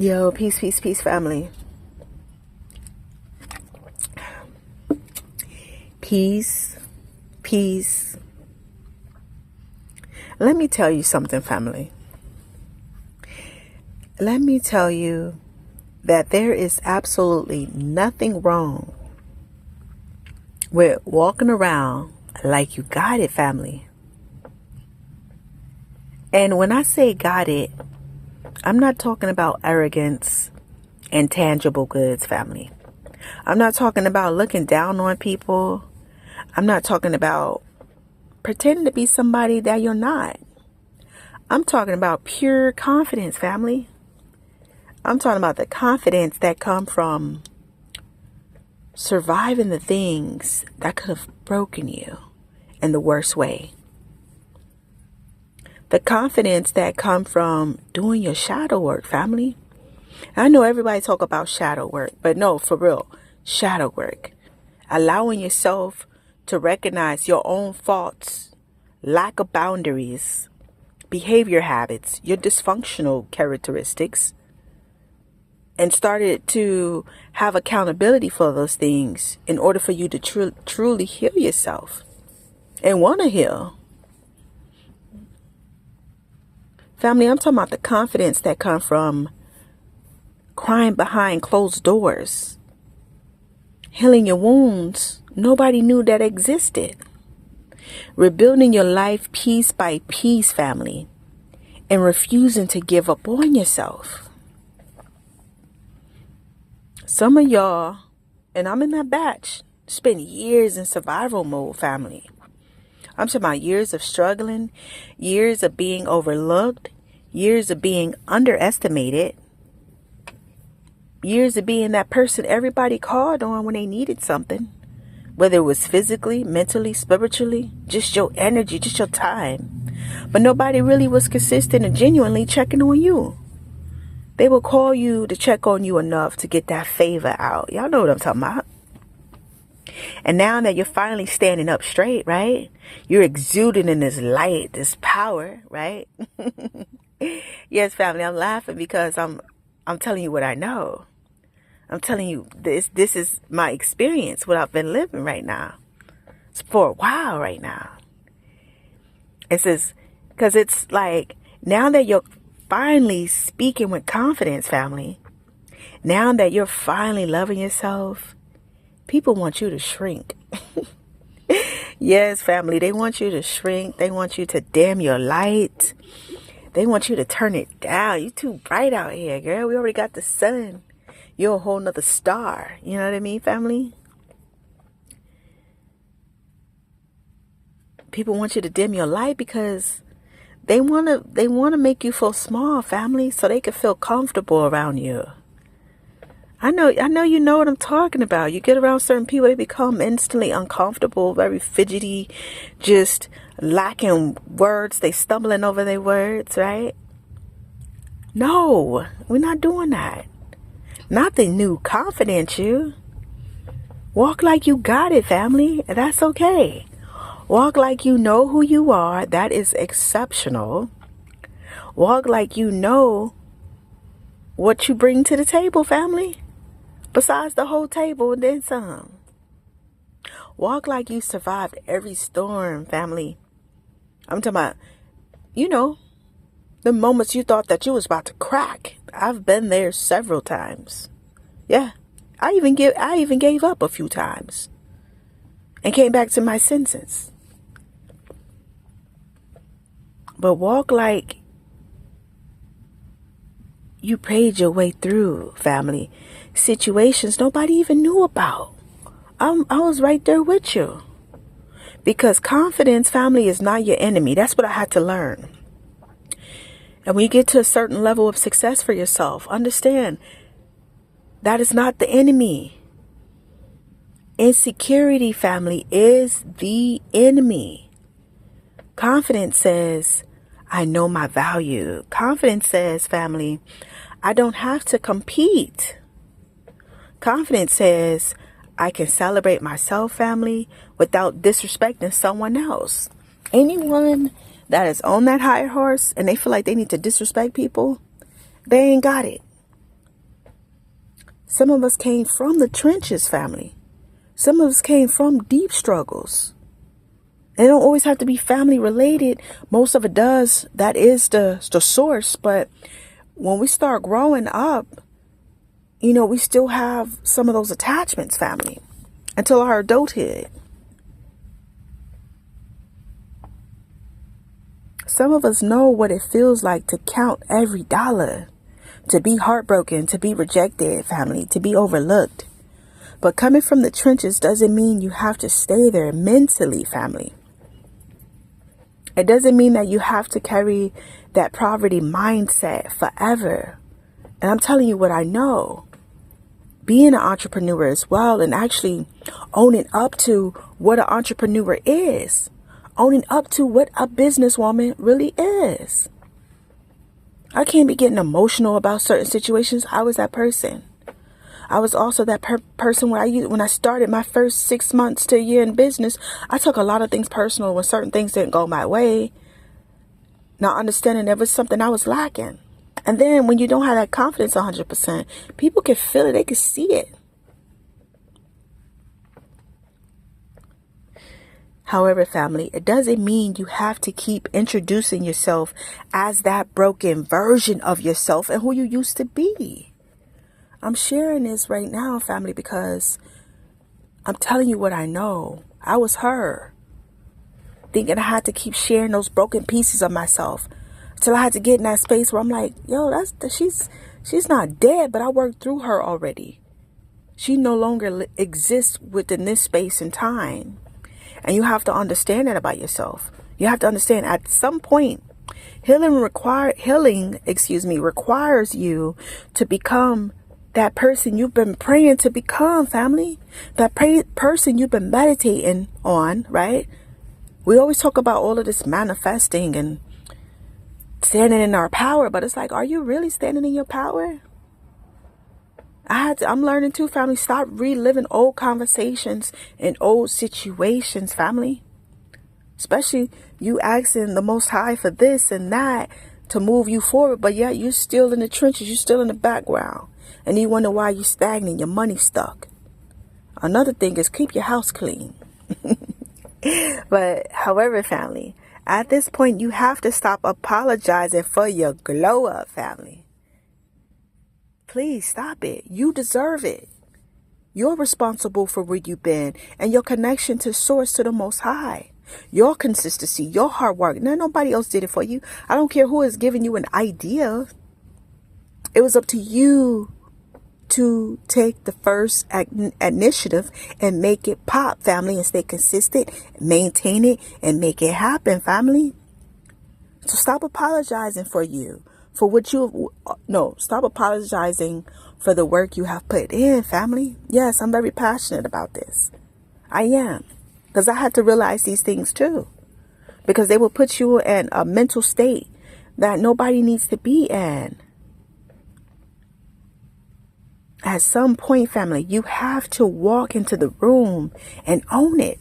Yo, peace, peace, peace, family. Peace, peace. Let me tell you something, family. Let me tell you that there is absolutely nothing wrong with walking around like you got it, family. And when I say got it, I'm not talking about arrogance and tangible goods, family. I'm not talking about looking down on people. I'm not talking about pretending to be somebody that you're not. I'm talking about pure confidence, family. I'm talking about the confidence that comes from surviving the things that could have broken you in the worst way. The confidence that comes from doing your shadow work, family. I know everybody talk about shadow work, but no, for real, shadow work. Allowing yourself to recognize your own faults, lack of boundaries, behavior habits, your dysfunctional characteristics, and started to have accountability for those things in order for you to truly heal yourself and want to heal. Family, I'm talking about the confidence that comes from crying behind closed doors, healing your wounds nobody knew that existed, rebuilding your life piece by piece, family, and refusing to give up on yourself. Some of y'all, and I'm in that batch, spent years in survival mode, family. I'm talking about years of struggling, years of being overlooked, years of being underestimated, years of being that person everybody called on when they needed something, whether it was physically, mentally, spiritually, just your energy, just your time. But nobody really was consistent and genuinely checking on you. They will call you to check on you enough to get that favor out. Y'all know what I'm talking about. And now that you're finally standing up straight, right? You're exuding in this light, this power, right? Yes, family, I'm laughing because I'm telling you what I know. I'm telling you this is my experience, what I've been living right now. It's for a while right now. It says, because it's like, now that you're finally speaking with confidence, family, now that you're finally loving yourself, people want you to shrink. Yes, family, they want you to shrink. They want you to dim your light. They want you to turn it down. You too bright out here, girl. We already got the sun. You're a whole nother star. You know what I mean, family? People want you to dim your light because they want to make you feel small, family, so they can feel comfortable around you. I know you know what I'm talking about. You get around certain people, they become instantly uncomfortable, very fidgety, just lacking words. They stumbling over their words, right? No, we're not doing that. Not the new confidence you. Walk like you got it, family. That's okay. Walk like you know who you are. That is exceptional. Walk like you know what you bring to the table, family. Besides the whole table and then some. Walk like you survived every storm, family. I'm talking about, the moments you thought that you was about to crack. I've been there several times. Yeah. I even gave up a few times. And came back to my senses. But walk like you prayed your way through, family. Situations nobody even knew about. I was right there with you. Because confidence, family, is not your enemy. That's what I had to learn. And when you get to a certain level of success for yourself, understand that is not the enemy. Insecurity, family, is the enemy. Confidence says, I know my value. Confidence says, family, I don't have to compete. Confidence says, I can celebrate myself, family, without disrespecting someone else. Anyone that is on that higher horse and they feel like they need to disrespect people, they ain't got it. Some of us came from the trenches, family. Some of us came from deep struggles. It don't always have to be family related. Most of it does. That is the source. But when we start growing up, we still have some of those attachments, family, until our adulthood. Some of us know what it feels like to count every dollar, to be heartbroken, to be rejected, family, to be overlooked. But coming from the trenches doesn't mean you have to stay there mentally, family. It doesn't mean that you have to carry that poverty mindset forever. And I'm telling you what I know. Being an entrepreneur as well, and actually owning up to what an entrepreneur is. Owning up to what a businesswoman really is. I can't be getting emotional about certain situations. I was that person. I was also that person when I started my first 6 months to a year in business. I took a lot of things personal when certain things didn't go my way. Not understanding there was something I was lacking. And then when you don't have that confidence 100%, people can feel it. They can see it. However, family, it doesn't mean you have to keep introducing yourself as that broken version of yourself and who you used to be. I'm sharing this right now, family, because I'm telling you what I know. I was her, thinking I had to keep sharing those broken pieces of myself until I had to get in that space where I'm like, yo, she's not dead, but I worked through her already. She no longer exists within this space and time. And you have to understand that about yourself. You have to understand at some point, healing requires you to become that person you've been praying to become, family. That person you've been meditating on, right? We always talk about all of this manifesting and standing in our power, but it's like, are you really standing in your power? I'm learning too, family. Stop reliving old conversations and old situations, family. Especially you asking the Most High for this and that to move you forward, but yet you're still in the trenches. You're still in the background. And you wonder why you're stagnant, your money's stuck. Another thing is keep your house clean. But however, family, at this point, you have to stop apologizing for your glow up, family. Please stop it. You deserve it. You're responsible for where you've been and your connection to source, to the Most High. Your consistency, your hard work. No, nobody else did it for you. I don't care who is giving you an idea. It was up to you to take the first initiative and make it pop, family, and stay consistent, maintain it, and make it happen, family. So stop apologizing for you. Stop apologizing for the work you have put in, family. Yes, I'm very passionate about this. I am. Because I had to realize these things too. Because they will put you in a mental state that nobody needs to be in. At some point, family, you have to walk into the room and own it.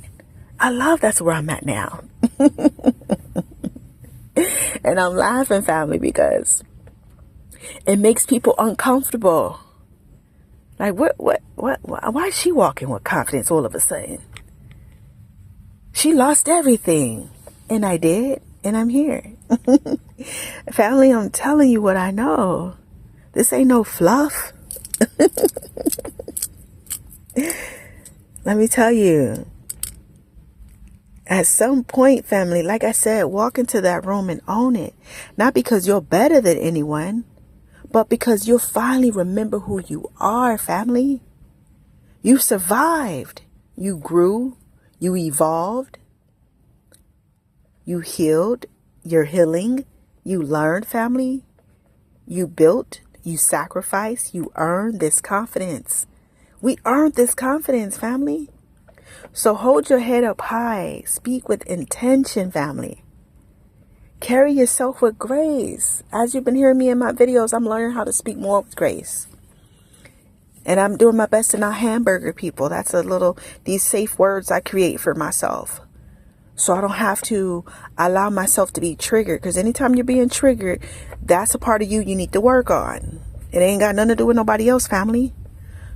I love that's where I'm at now. And I'm laughing, family, because it makes people uncomfortable. Like, why is she walking with confidence all of a sudden? She lost everything. And I did. And I'm here. Family, I'm telling you what I know. This ain't no fluff. Let me tell you. At some point, family, like I said, walk into that room and own it. Not because you're better than anyone, but because you'll finally remember who you are, family. You survived. You grew. You evolved. You healed. You're healing. You learned, family. You built. You sacrificed. You earned this confidence. We earned this confidence, family. So hold your head up high. Speak with intention, family. Carry yourself with grace. As you've been hearing me in my videos, I'm learning how to speak more with grace. And I'm doing my best to not hamburger people. That's these safe words I create for myself. So I don't have to allow myself to be triggered. Because anytime you're being triggered, that's a part of you need to work on. It ain't got nothing to do with nobody else, family.